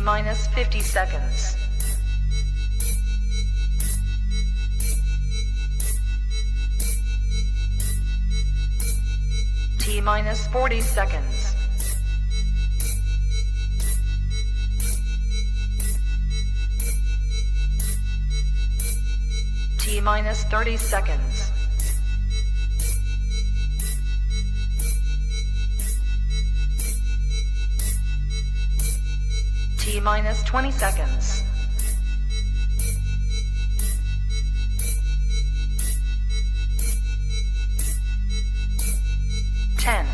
T-minus 50 seconds. T-minus 40 seconds. T-minus 30 seconds. T-minus 20 seconds. Ten,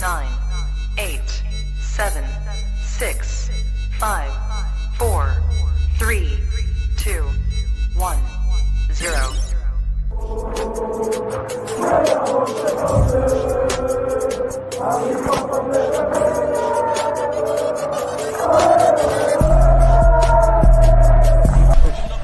9, 8, 7, 6, 5, 4, 3, 2, 1, 0.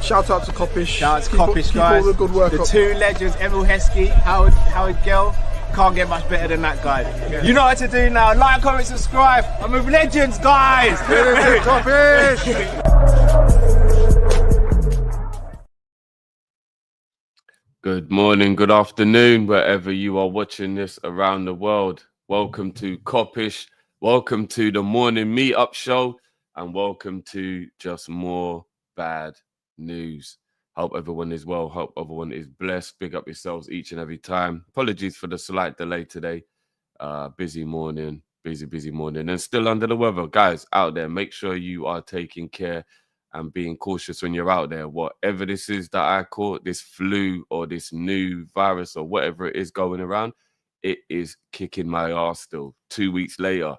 Shout out to Kopish. Shout out to Kopish, guys. Keep all the good work the up. two legends, Emil Heskey, Howard Gill. Can't get much better than that guy. Yeah. You know what to do now. Like, comment, subscribe. I'm with legends, guys. Kopish. Good morning, good afternoon, wherever you are watching this around the world. Welcome to Kop-Ish. Welcome to the morning meetup show, and welcome to just more bad news. Hope everyone is well. Hope everyone is blessed. Big up yourselves each and every time. Apologies for the slight delay today. Busy morning, busy morning, and still under the weather. Guys out there, make sure you are taking care and being cautious when you're out there. Whatever this is that I caught, this flu or this new virus or whatever it is going around, it is kicking my ass still 2 weeks later.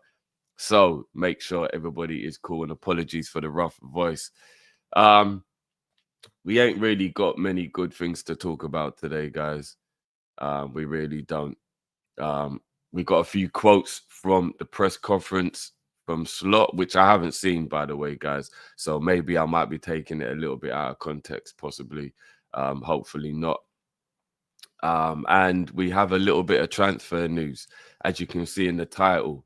So make sure everybody is cool, and apologies for the rough voice. We ain't really got many good things to talk about today, guys. We really don't. We got a few quotes from the press conference from Slot, which I haven't seen, by the way, guys. So maybe I might be taking it a little bit out of context, possibly. Hopefully not. And we have a little bit of transfer news. As you can see in the title,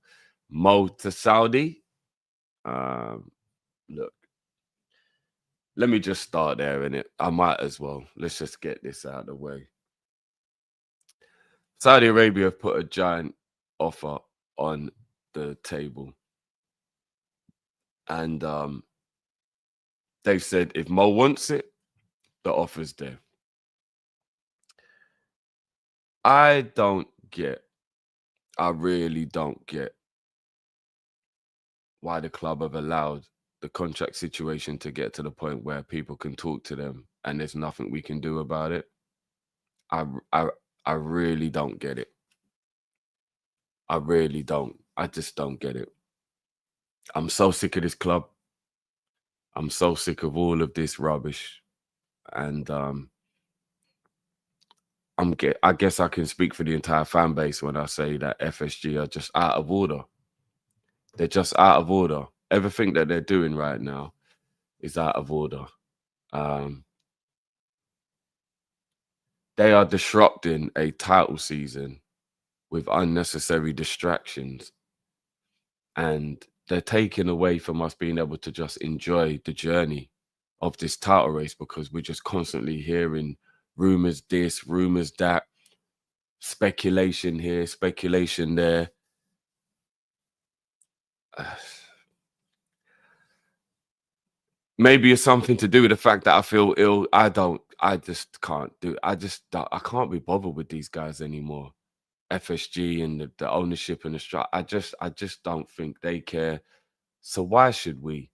Mo to Saudi. Look. Let me just start there, innit? I might as well. Let's just get this out of the way. Saudi Arabia have put a giant offer on the table. And they've said if Mo wants it, the offer's there. I really don't get why the club have allowed the contract situation to get to the point where people can talk to them and there's nothing we can do about it. I really don't get it. I really don't. I just don't get it. I'm so sick of this club. I'm so sick of all of this rubbish. And I guess I can speak for the entire fan base when I say that FSG are just out of order. They're just out of order. Everything that they're doing right now is out of order. They are disrupting a title season with unnecessary distractions. And they're taking away from us being able to just enjoy the journey of this title race, because we're just constantly hearing rumors this, rumors that, speculation here, speculation there. Maybe it's something to do with the fact that I feel ill. I just can't do it. I can't be bothered with these guys anymore. FSG and the ownership and the strike. I just don't think they care. So why should we?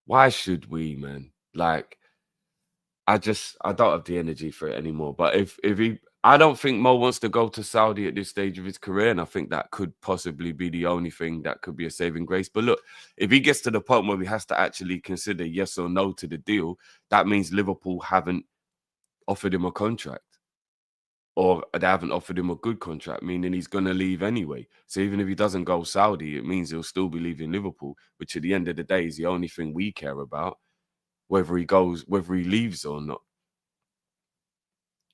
Why should we, man? Like, I don't have the energy for it anymore. But I don't think Mo wants to go to Saudi at this stage of his career, and I think that could possibly be the only thing that could be a saving grace. But look, if he gets to the point where he has to actually consider yes or no to the deal, that means Liverpool haven't offered him a contract, or they haven't offered him a good contract, meaning he's going to leave anyway. So even if he doesn't go Saudi, it means he'll still be leaving Liverpool, which at the end of the day is the only thing we care about, whether he leaves or not.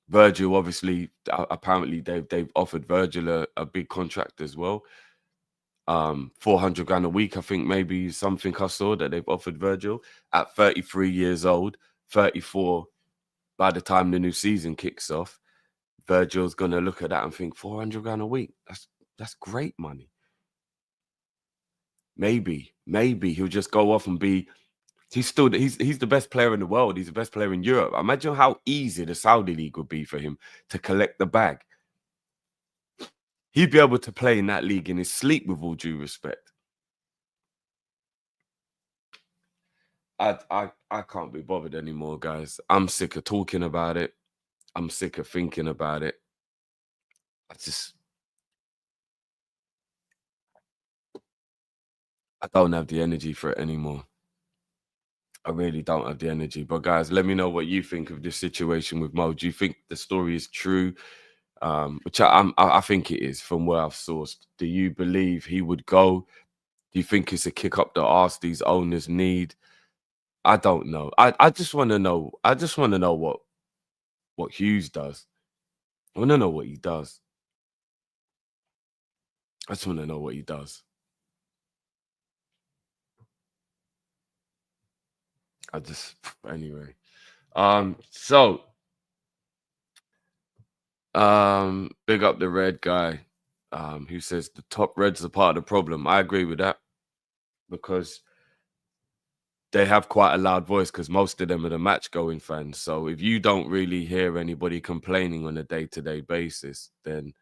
Virgil, obviously, apparently they've offered Virgil a big contract as well. 400 grand a week, I think maybe something I saw that they've offered Virgil at 33 years old, 34 by the time the new season kicks off. Virgil's gonna look at that and think 400 grand a week. That's great money. Maybe he'll just go off and be. He's the best player in the world. He's the best player in Europe. Imagine how easy the Saudi league would be for him to collect the bag. He'd be able to play in that league in his sleep, with all due respect. I can't be bothered anymore, guys. I'm sick of talking about it. I'm sick of thinking about it. I don't have the energy for it anymore. I really don't have the energy. But guys, let me know what you think of this situation with Mo. Do you think the story is true? Which I think it is from where I've sourced. Do you believe he would go? Do you think it's a kick up the arse these owners need? I don't know. I just want to know. I just want to know what Hughes does. I want to know what he does. I just want to know what he does. Anyway. Big up the red guy, who says the top reds are part of the problem. I agree with that, because they have quite a loud voice, because most of them are the match going fans. So if you don't really hear anybody complaining on a day-to-day basis, then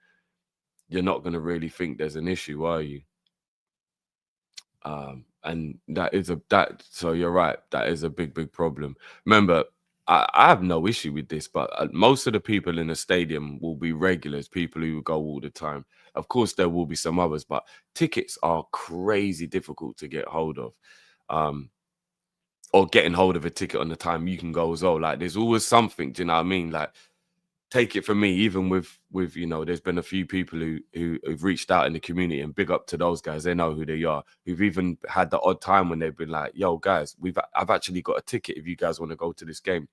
you're not going to really think there's an issue, are you? And so you're right, that is a big problem. Remember, I have no issue with this, but most of the people in the stadium will be regulars, people who go all the time. Of course, there will be some others, but tickets are crazy difficult to get hold of. Or getting hold of a ticket on the time you can go as well. Like, there's always something, do you know what I mean? Like, take it from me, even with there's been a few people who've reached out in the community, and big up to those guys. They know who they are. We've even had the odd time when they've been like, yo guys, I've actually got a ticket if you guys want to go to this game.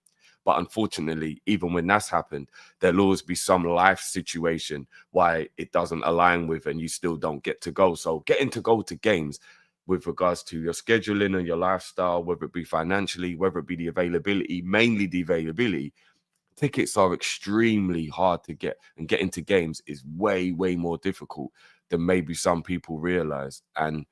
But unfortunately, even when that's happened, there'll always be some life situation why it doesn't align with, and you still don't get to go. So getting to go to games, with regards to your scheduling and your lifestyle, whether it be financially, whether it be the availability, mainly the availability, tickets are extremely hard to get, and getting to games is way more difficult than maybe some people realize. And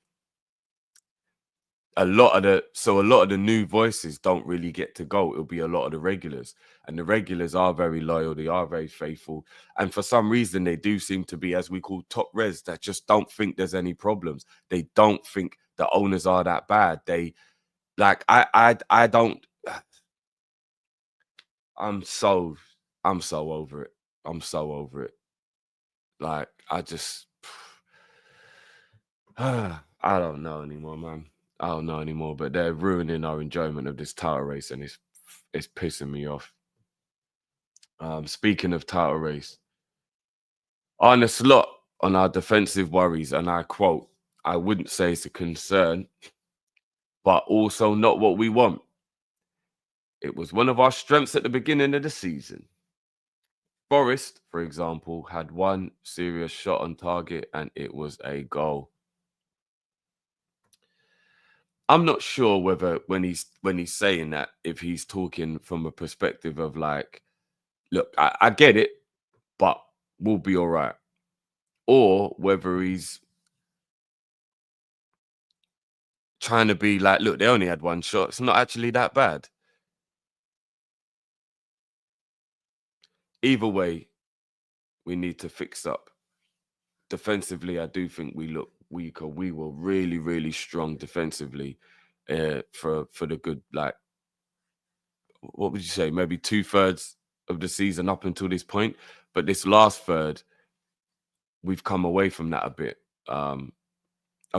a lot of the new voices don't really get to go. It'll be a lot of the regulars, and the regulars are very loyal, they are very faithful, and for some reason they do seem to be, as we call, top res, that just don't think there's any problems. They don't think the owners are that bad. They like I don't. I'm so over it. I'm so over it. Like, I don't know anymore, man. I don't know anymore. But they're ruining our enjoyment of this title race, and it's pissing me off. Speaking of title race, Arne Slot on our defensive worries, and I quote, "I wouldn't say it's a concern, but also not what we want. It was one of our strengths at the beginning of the season. Forest, for example, had one serious shot on target, and it was a goal." I'm not sure whether when he's saying that, if he's talking from a perspective of like, look, I get it, but we'll be all right, or whether he's trying to be like, look, they only had one shot. It's not actually that bad. Either way, we need to fix up. Defensively, I do think we look weaker. We were really strong defensively for the good, like, what would you say, maybe 2/3 of the season up until this point. But this last third, we've come away from that a bit. And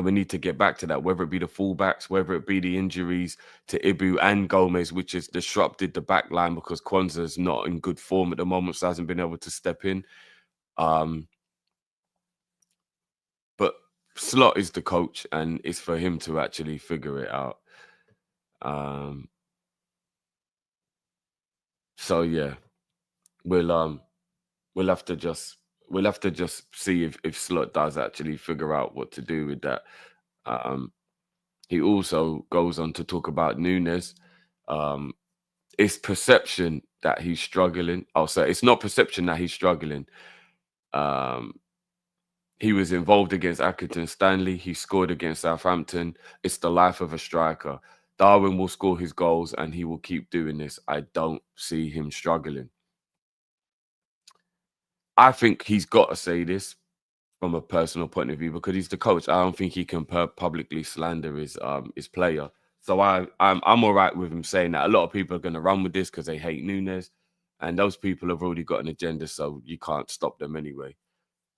we need to get back to that, whether it be the fullbacks, whether it be the injuries to Ibu and Gomez, which has disrupted the back line because Kwanzaa's not in good form at the moment, so hasn't been able to step in. But Slot is the coach, and it's for him to actually figure it out. So yeah, we'll have to just we'll have to just see if Slot does actually figure out what to do with that. He also goes on to talk about Nunez. It's perception that he's struggling. Oh, so it's not perception that he's struggling. He was involved against Accrington Stanley. He scored against Southampton. It's the life of a striker. Darwin will score his goals and he will keep doing this. I don't see him struggling. I think he's got to say this from a personal point of view because he's the coach. I don't think he can publicly slander his player. So I'm all right with him saying that. A lot of people are going to run with this because they hate Nunez, and those people have already got an agenda, so you can't stop them anyway.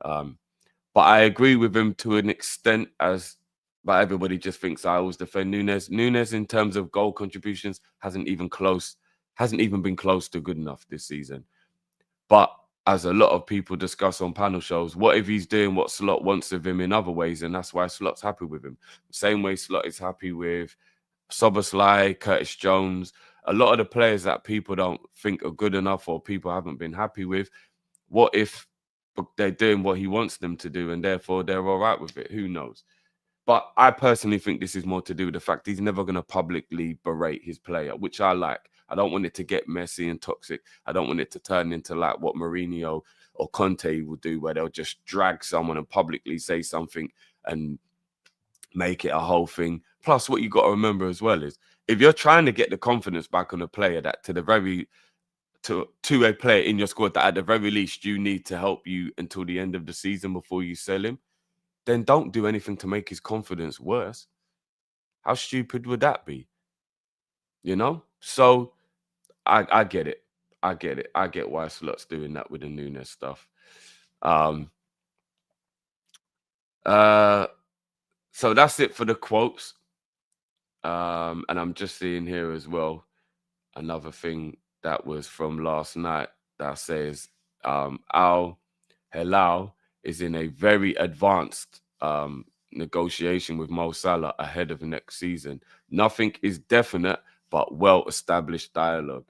But I agree with him to an extent, but everybody just thinks I always defend Nunez. Nunez, in terms of goal contributions, hasn't even been close to good enough this season. But as a lot of people discuss on panel shows, what if he's doing what Slot wants of him in other ways, and that's why Slot's happy with him? Same way Slot is happy with Szoboszlai, Curtis Jones, a lot of the players that people don't think are good enough or people haven't been happy with. What if they're doing what he wants them to do and therefore they're all right with it? Who knows? But I personally think this is more to do with the fact he's never going to publicly berate his player, which I like. I don't want it to get messy and toxic. I don't want it to turn into like what Mourinho or Conte will do, where they'll just drag someone and publicly say something and make it a whole thing. Plus, what you got to remember as well is if you're trying to get the confidence back on a player that to a player in your squad that at the very least you need to help you until the end of the season before you sell him, then don't do anything to make his confidence worse. How stupid would that be? You know? So I get it. I get it. I get why Slot's doing that with the Nunez stuff. So that's it for the quotes. And I'm just seeing here as well another thing that was from last night that says Al Hilal is in a very advanced negotiation with Mo Salah ahead of next season. Nothing is definite, but well-established dialogue.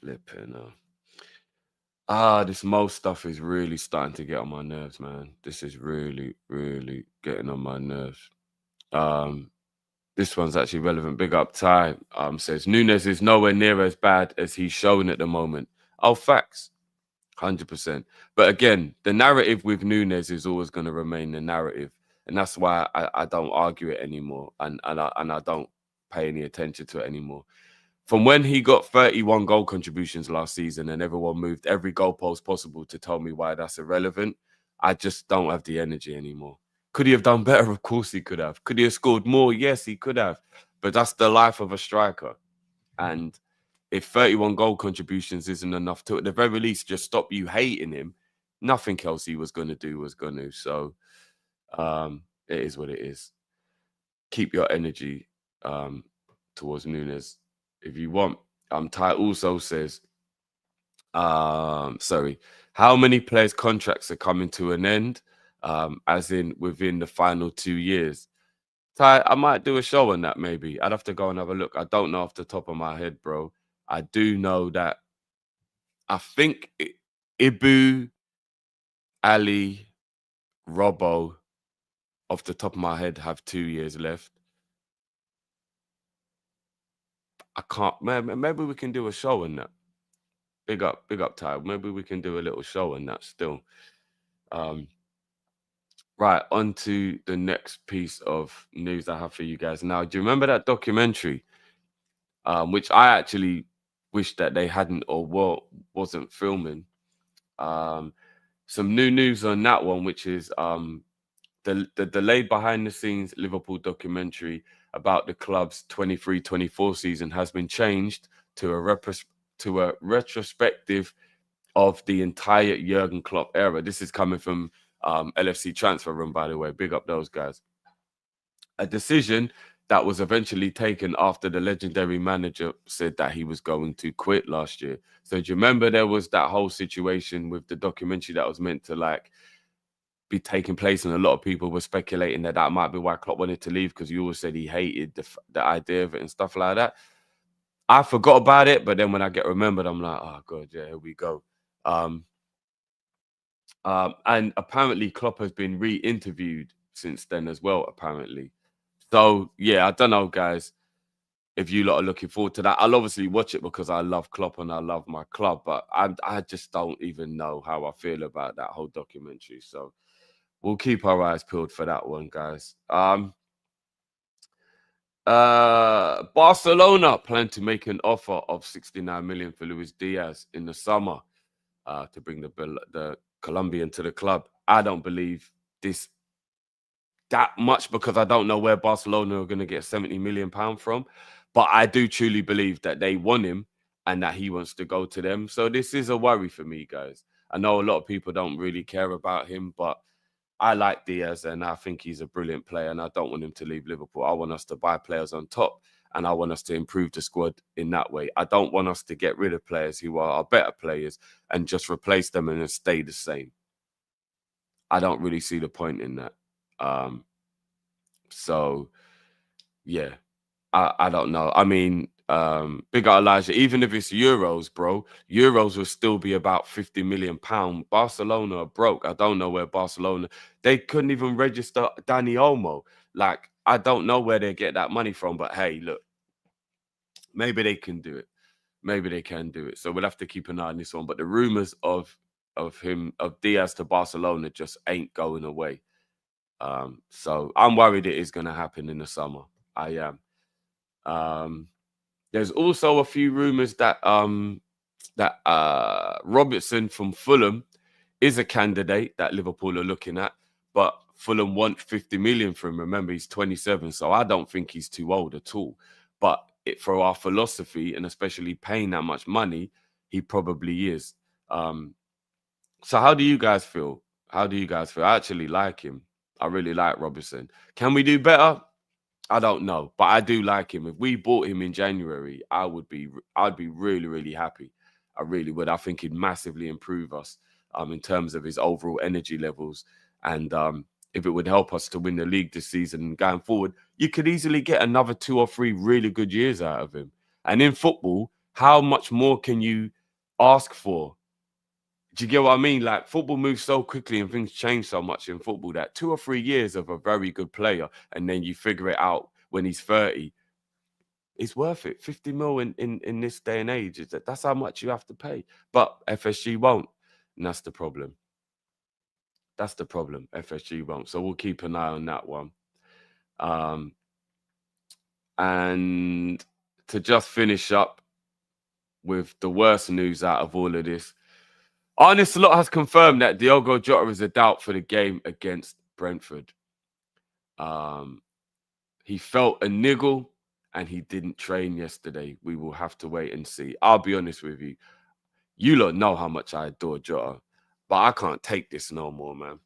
Flipping. This Mo stuff is really starting to get on my nerves, man. This is really, really getting on my nerves. This one's actually relevant. Big up Ty. Says Nunez is nowhere near as bad as he's showing at the moment. Oh, facts. 100%. But again, the narrative with Nunez is always going to remain the narrative. And that's why I don't argue it anymore. And I don't pay any attention to it anymore. From when he got 31 goal contributions last season and everyone moved every goalpost possible to tell me why that's irrelevant, I just don't have the energy anymore. Could he have done better? Of course he could have. Could he have scored more? Yes, he could have. But that's the life of a striker. And if 31 goal contributions isn't enough to, at the very least, just stop you hating him, nothing else he was going to do was going to. So it is what it is. Keep your energy towards Nunez if you want. Ty also says, how many players' contracts are coming to an end? As in within the final 2 years. Ty, I might do a show on that maybe. I'd have to go and have a look. I don't know off the top of my head, bro. I do know that I think Ibu, Ali, Robbo, off the top of my head, have 2 years left. I can't. Maybe we can do a show on that. Big up, Ty. Maybe we can do a little show on that still. Right, on to the next piece of news I have for you guys. Now, do you remember that documentary, which I actually wish that they hadn't or wasn't filming? Some new news on that one, which is the delayed behind-the-scenes Liverpool documentary about the club's 23-24 season has been changed to a retrospective of the entire Jurgen Klopp era. This is coming from LFC Transfer Room, by the way. Big up those guys. A decision that was eventually taken after the legendary manager said that he was going to quit last year. So do you remember there was that whole situation with the documentary that was meant to be taking place, and a lot of people were speculating that might be why Klopp wanted to leave, because you always said he hated the idea of it and stuff like that. I forgot about it, but then when I get remembered, I'm like, oh god, yeah, here we go. And apparently Klopp has been re-interviewed since then as well, apparently. So yeah, I don't know, guys, if you lot are looking forward to that. I'll obviously watch it because I love Klopp and I love my club, but I just don't even know how I feel about that whole documentary. So we'll keep our eyes peeled for that one, guys. Barcelona plan to make an offer of 69 million for Luis Diaz in the summer to bring the Colombian to the club. I don't believe this that much because I don't know where Barcelona are going to get 70 million pound from, but I do truly believe that they want him and that he wants to go to them. So this is a worry for me, guys. I know a lot of people don't really care about him, but I like Diaz and I think he's a brilliant player and I don't want him to leave Liverpool. I want us to buy players on top and I want us to improve the squad in that way. I don't want us to get rid of players who are our better players and just replace them and stay the same. I don't really see the point in that. So, yeah, I don't know. I mean, big up Elijah, even if it's Euros, bro, Euros will still be about 50 million pound. Barcelona are broke. I don't know where Barcelona, they couldn't even register Dani Olmo. Like, I don't know where they get that money from, but hey, look, maybe they can do it. Maybe they can do it. So we'll have to keep an eye on this one. But the rumors of Diaz to Barcelona just ain't going away. So I'm worried it is going to happen in the summer. I am. There's also a few rumors that Robertson from Fulham is a candidate that Liverpool are looking at, but Fulham want 50 million for him. Remember, he's 27, so I don't think he's too old at all. But for our philosophy, and especially paying that much money, he probably is. So how do you guys feel? How do you guys feel? I actually like him. I really like Robertson. Can we do better? I don't know, but I do like him. If we bought him in January, I'd be really, really happy. I really would. I think he'd massively improve us in terms of his overall energy levels. And if it would help us to win the league this season and going forward, you could easily get another 2 or 3 really good years out of him. And in football, how much more can you ask for? Do you get what I mean? Like, football moves so quickly and things change so much in football that 2 or 3 years of a very good player and then you figure it out when he's 30, it's worth it. 50 mil in this day and age, that's how much you have to pay. But FSG won't. And that's the problem. That's the problem. FSG won't. So we'll keep an eye on that one. And to just finish up with the worst news out of all of this, Arne Slot has confirmed that Diogo Jota is a doubt for the game against Brentford. He felt a niggle and he didn't train yesterday. We will have to wait and see. I'll be honest with you. You lot know how much I adore Jota, but I can't take this no more, man.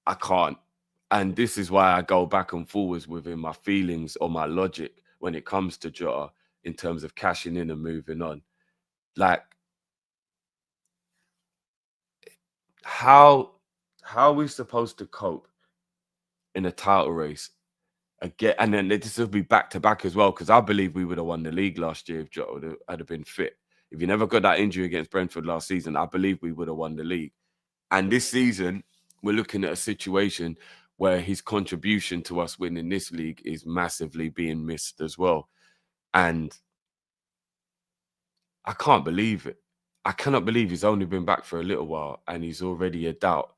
I can't. And this is why I go back and forwards within my feelings or my logic when it comes to Jota in terms of cashing in and moving on. Like, how are we supposed to cope in a title race again? And then this will be back to back as well, because I believe we would have won the league last year if Jota had been fit. If you never got that injury against Brentford last season, I believe we would have won the league. And this season, we're looking at a situation where his contribution to us winning this league is massively being missed as well. And I can't believe it. I cannot believe he's only been back for a little while and he's already a doubt.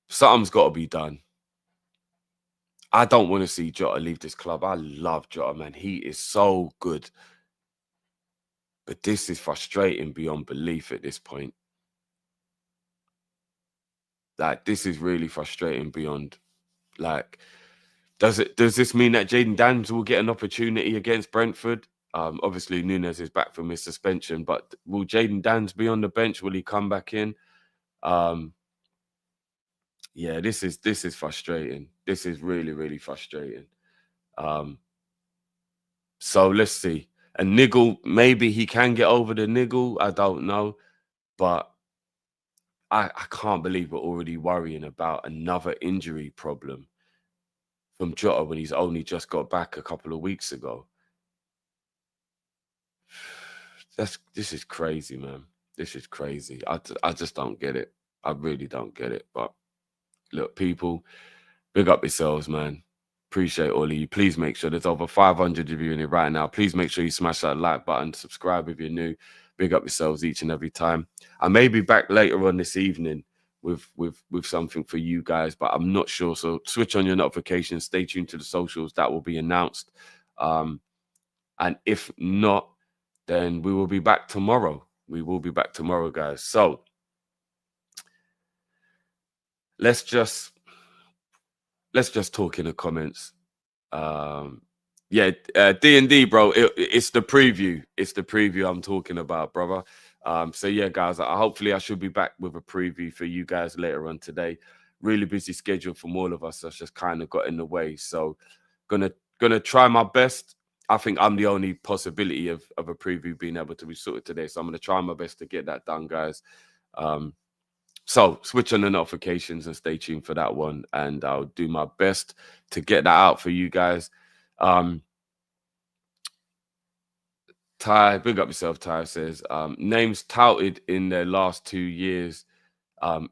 Something's got to be done. I don't want to see Jota leave this club. I love Jota, man. He is so good. But this is frustrating beyond belief at this point. Like, this is really frustrating beyond, like, does this mean that Jayden Daniels will get an opportunity against Brentford? Obviously, Nunez is back from his suspension, but will Jayden Daniels be on the bench? Will he come back in? Yeah, this is frustrating. This is really, really frustrating. So let's see. A niggle, maybe he can get over the niggle. I don't know. But I can't believe we're already worrying about another injury problem from Jota when he's only just got back a couple of weeks ago. This is crazy, man. This is crazy. I just don't get it. I really don't get it. But look, people, big up yourselves, man. Appreciate all of you. Please make sure there's over 500 of you in it right now. Please make sure you smash that like button, subscribe if you're new. Big up yourselves each and every time. I may be back later on this evening with something for you guys, but I'm not sure. So switch on your notifications. Stay tuned to the socials. That will be announced. And if not, then we will be back tomorrow. We will be back tomorrow, guys. So let's just talk in the comments. Yeah, D&D, bro. It's the preview. It's the preview I'm talking about, brother. So yeah, guys. Hopefully, I should be back with a preview for you guys later on today. Really busy schedule from all of us. That's just kind of got in the way. So, gonna try my best. I think I'm the only possibility of a preview being able to be sorted today. So I'm gonna try my best to get that done, guys. So switch on the notifications and stay tuned for that one. And I'll do my best to get that out for you guys. Ty, big up yourself, Ty says, names touted in their last 2 years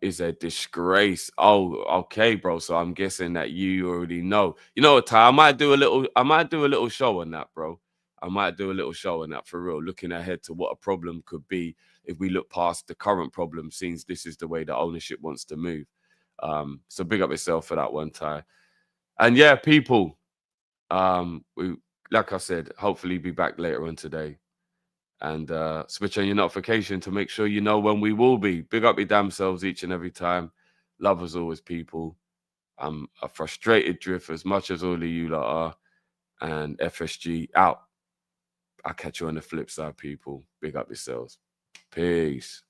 is a disgrace. Oh, okay, bro. So I'm guessing that you already know. You know what, Ty? I might do a little show on that, bro. I might do a little show on that for real, looking ahead to what a problem could be if we look past the current problem, since this is the way the ownership wants to move. So big up yourself for that one, Ty. And yeah, people, we, like I said, hopefully be back later on today. And switch on your notification to make sure you know when we will be. Big up your damn selves each and every time. Love as always, people. I'm a frustrated drift as much as all of you lot are. And FSG out. I'll catch you on the flip side, people. Big up yourselves. Peace.